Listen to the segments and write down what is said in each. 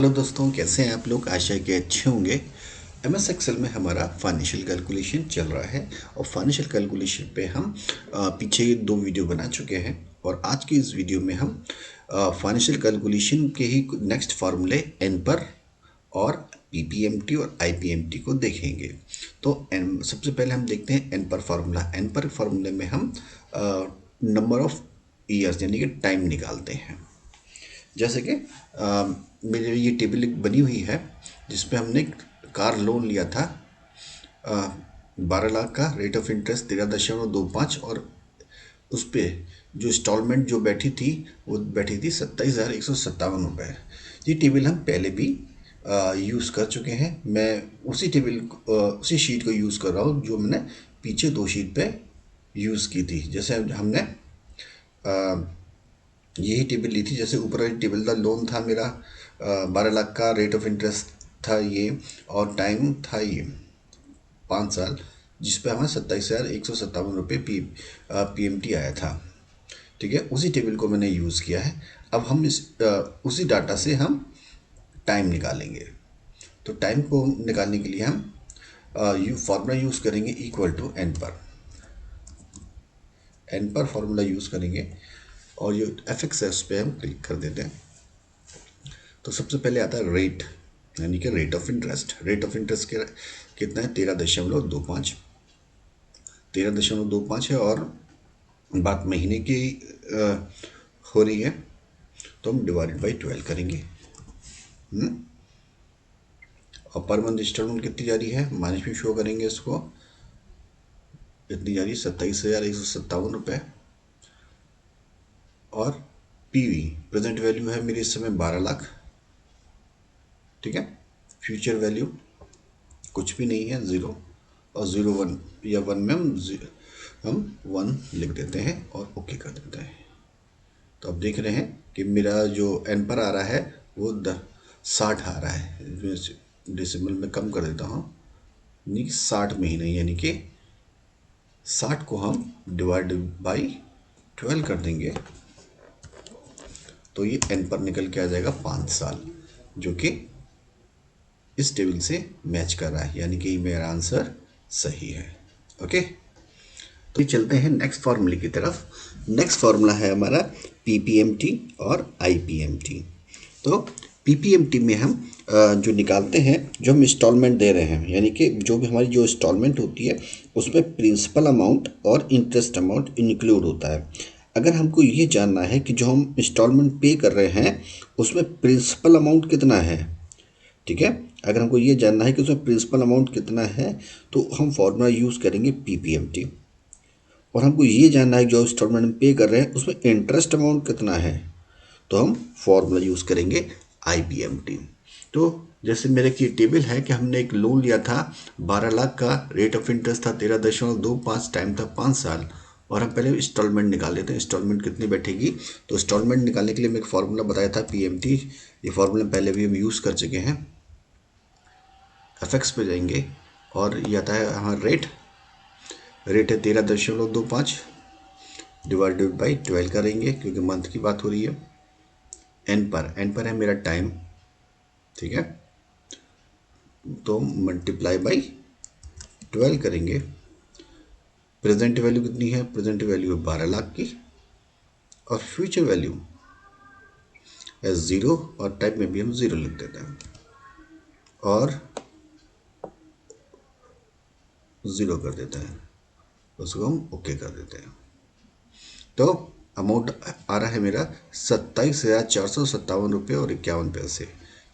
Hello दोस्तों, कैसे हैं आप लोग। आशा है कि अच्छे होंगे। एमएस एक्सेल में हमारा फाइनेंशियल कैलकुलेशन चल रहा है और फाइनेंशियल कैलकुलेशन पे हम पीछे 2 वीडियो बना चुके हैं और आज की इस वीडियो में हम फाइनेंशियल कैलकुलेशन के ही नेक्स्ट फार्मूले एन पर और पीपीएमटी और आईपीएमटी को देखेंगे। तो सबसे पहले हम देखते हैं एन पर फार्मूला। एन पर फार्मूले में हम नंबर ऑफ ईयर्स यानी कि टाइम निकालते हैं। जैसे कि मेरे ये टेबल एक बनी हुई है जिसपे हमने कार लोन लिया था 12 लाख का, रेट ऑफ इंटरेस्ट 13.25 और उस पर जो इंस्टॉलमेंट जो बैठी थी वो बैठी थी 27,157 रुपये। ये टेबल हम पहले भी यूज़ कर चुके हैं। मैं उसी उसी शीट को यूज़ कर रहा हूँ जो मैंने पीछे 2 शीट पे यूज़ की थी। जैसे हमने यही टेबल ली थी। जैसे ऊपर वाली टेबल का लोन था मेरा 12 लाख का, रेट ऑफ इंटरेस्ट था ये और टाइम था ये 5 साल, जिस पे हमें 27,157 रुपये पीएमटी आया था। ठीक है, उसी टेबल को मैंने यूज़ किया है। अब हम उसी डाटा से हम टाइम निकालेंगे। तो टाइम को निकालने के लिए हम फॉर्मूला यूज़ करेंगे इक्वल टू एन पर फॉर्मूला यूज़ करेंगे और ये एफ.एक्स है उस पर हम क्लिक कर देते हैं। तो सबसे पहले आता है रेट यानी कि rate of interest. Rate of interest कितना है 13.25 है और बात महीने की हो रही है तो हम डिवाइडेड बाई 12 करेंगे। और पर मंथ इंस्टॉलमेंट कितनी जा रही है माइनस में शो करेंगे इसको। कितनी जा रही है 27,157 रुपये। और पीवी प्रेजेंट वैल्यू है मेरी इस समय 12 लाख। ठीक है, फ्यूचर वैल्यू कुछ भी नहीं है, 0 और 0 1 या 1 में हम 1 लिख देते हैं और ओके कर देते हैं। तो अब देख रहे हैं कि मेरा जो एन पर आ रहा है वो 60 आ रहा है। डेसिमल में कम कर देता हूँ, यानी कि 60 महीने, यानी कि 60 को हम डिवाइड बाई 12 कर देंगे तो ये एन पर निकल के आ जाएगा 5 साल, जो कि इस टेबल से मैच कर रहा है, यानी कि मेरा आंसर सही है। ओके, तो चलते हैं नेक्स्ट फार्मूले की तरफ। नेक्स्ट फार्मूला है हमारा पीपीएमटी और आईपीएमटी। तो पीपीएमटी में हम जो निकालते हैं, जो हम इंस्टॉलमेंट दे रहे हैं, यानी कि जो भी हमारी जो इंस्टॉलमेंट होती है उसमें प्रिंसिपल अमाउंट और इंटरेस्ट अमाउंट इंक्लूड होता है। अगर हमको ये जानना है कि जो हम इंस्टॉलमेंट पे कर रहे हैं उसमें प्रिंसिपल अमाउंट कितना है, ठीक है, अगर हमको ये जानना है कि उसमें प्रिंसिपल अमाउंट कितना है तो हम फॉर्मूला यूज़ करेंगे पीपीएमटी। और हमको ये जानना है जो इंस्टॉलमेंट हम पे कर रहे हैं उसमें इंटरेस्ट अमाउंट कितना है तो हम फॉर्मूला यूज़ करेंगे आईपीएमटी। तो जैसे मेरे की टेबल है कि हमने एक लोन लिया था 12 लाख का, रेट ऑफ इंटरेस्ट था 13.25, टाइम था 5 साल और हम पहले इंस्टॉलमेंट निकाल लेते हैं। इंस्टॉलमेंट कितनी बैठेगी, तो इंस्टॉलमेंट निकालने के लिए मैं एक फार्मूला बताया था पीएमटी। ये फार्मूला पहले भी हम यूज़ कर चुके हैं। एफ.एक्स पे जाएंगे और ये आता है हमारा रेट है 13.25 डिवाइडेड बाई 12 करेंगे क्योंकि मंथ की बात हो रही है। एन पर है मेरा टाइम, ठीक है, तो मल्टीप्लाई बाई 12 करेंगे। प्रेजेंट वैल्यू कितनी है, प्रेजेंट वैल्यू है 12 लाख की और फ्यूचर वैल्यू है 0 और टाइप में भी हम 0 लिख देते हैं और 0 कर देते हैं, उसको हम ओके कर देते हैं। तो अमाउंट आ रहा है मेरा 27,457 रुपये और 51 पैसे।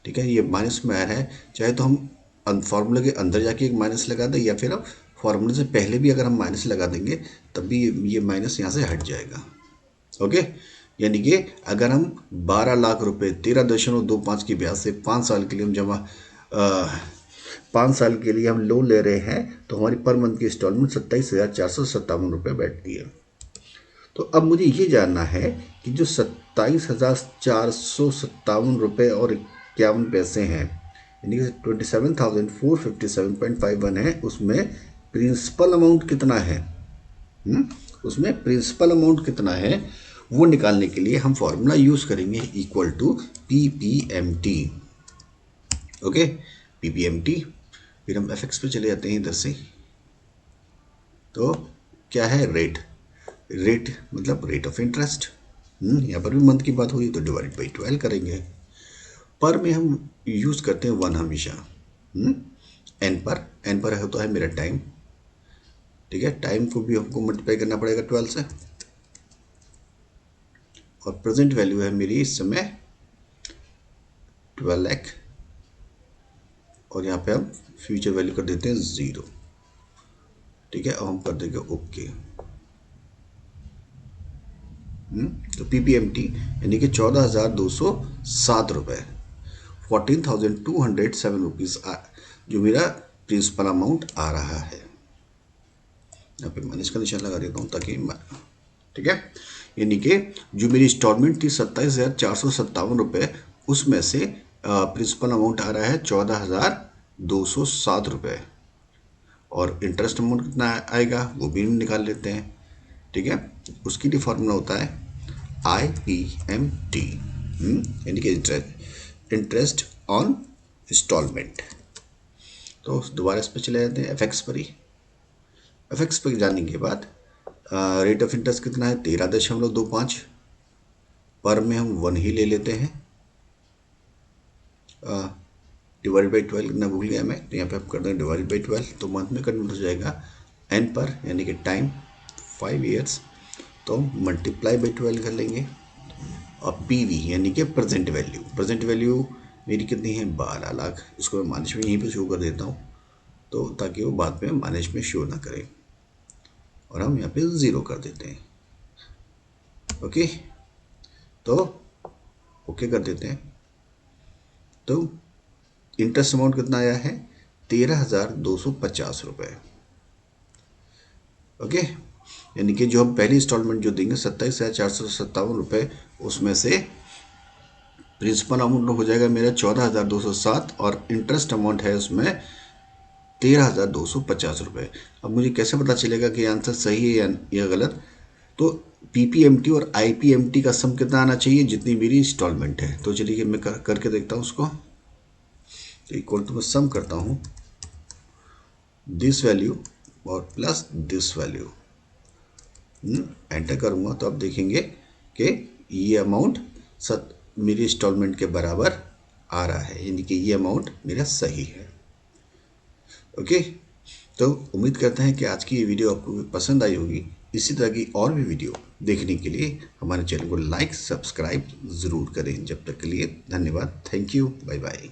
ठीक है, ये माइनस में आ रहा है, चाहे तो हम फार्मूले के अंदर जाके एक माइनस लगा दें या फिर अब फार्मूले से पहले भी अगर हम माइनस लगा देंगे तब भी ये माइनस यहाँ से हट जाएगा। ओके, यानी कि अगर हम 12 लाख रुपये 13.25 की ब्याज से 5 साल के लिए हम 5 साल के लिए हम लोन ले रहे हैं तो हमारी पर मंथ की इंस्टॉलमेंट 27,457 रुपये बैठती है। तो अब मुझे ये जानना है कि जो 27,457 रुपये और 51 पैसे हैं, यानी कि 27,457.51 है, उसमें प्रिंसिपल अमाउंट कितना है, उसमें प्रिंसिपल अमाउंट कितना है वो निकालने के लिए हम फॉर्मूला यूज़ करेंगे equal to PPMT. Okay, PPMT. फिर हम एफएक्स पे चले जाते हैं इधर से। तो क्या है, रेट। रेट मतलब रेट ऑफ इंटरेस्ट। यहाँ पर भी मंथ की बात हुई तो डिवाइड बाई 12 करेंगे। पर में हम यूज़ करते हैं 1 हमेशा। एन पर होता है मेरा टाइम। ठीक है, टाइम को भी हमको मल्टीप्लाई करना पड़ेगा 12 से। और प्रेजेंट वैल्यू है मेरी इस समय 12 लाख। और यहाँ पे हम फ्यूचर वैल्यू कर देते हैं 0। ठीक है, अब हम कर देंगे ओके। तो पीपीएमटी यानी कि 14,207 रुपये, 14,207 रुपीज़ जो मेरा प्रिंसिपल अमाउंट आ रहा है। यहाँ पे माइनस का निशान लगा देता हूँ ताकि ठीक है, यानी कि जो मेरी इंस्टॉलमेंट थी 27,457 रुपये, उसमें से प्रिंसिपल अमाउंट आ रहा है 14,207 रुपये। और इंटरेस्ट अमाउंट कितना आएगा वो भी निकाल लेते हैं। ठीक है, उसकी भी फॉर्मूला होता है IPMT, यानी कि इंटरेस्ट ऑन इंस्टॉलमेंट। तो दोबारा इस पर चले जाते हैं एफएक्स पर ही। एफएक्स पर जाने के बाद रेट ऑफ इंटरेस्ट कितना है 13.25। पर में हम 1 ही ले लेते हैं। डिवाइड बाई 12 करना भूल गया मैं, तो यहाँ पे हम कर देंगे डिवाइड बाई 12, तो मंथ में कन्वर्ट हो जाएगा एन पर, यानी कि टाइम 5 ईयर्स। तो मल्टीप्लाई बाई 12 कर लेंगे। और पीवी यानी कि प्रेजेंट वैल्यू, प्रेजेंट वैल्यू मेरी कितनी है 12 लाख। इसको मैं माइनस में यहीं पे शो कर देता हूँ, तो ताकि वो बाद में माइनस में शो ना करे। और हम यहाँ पे 0 कर देते हैं। ओके, तो ओके कर देते हैं। तो इंटरेस्ट अमाउंट कितना आया है 13,250 रुपये। ओके, यानी कि जो हम पहली इंस्टॉलमेंट जो देंगे 27,457 रुपये, उसमें से प्रिंसिपल अमाउंट हो जाएगा मेरा 14,207 और इंटरेस्ट अमाउंट है उसमें 13,250 रुपये। अब मुझे कैसे पता चलेगा कि आंसर सही है या गलत? तो पीपीएमटी और आईपीएमटी का सम कितना आना चाहिए जितनी मेरी इंस्टॉलमेंट है। तो चलिए मैं करके देखता हूँ उसको। तो इक्वल टू मैं सम करता हूँ दिस वैल्यू और प्लस दिस वैल्यू। एंटर करूँगा तो आप देखेंगे कि ये अमाउंट मेरी इंस्टॉलमेंट के बराबर आ रहा है, यानी कि ये अमाउंट मेरा सही है। ओके, तो उम्मीद करते हैं कि आज की ये वीडियो आपको पसंद आई होगी। इसी तरह की और भी वीडियो देखने के लिए हमारे चैनल को लाइक सब्सक्राइब ज़रूर करें। जब तक के लिए धन्यवाद। Thank you, bye bye.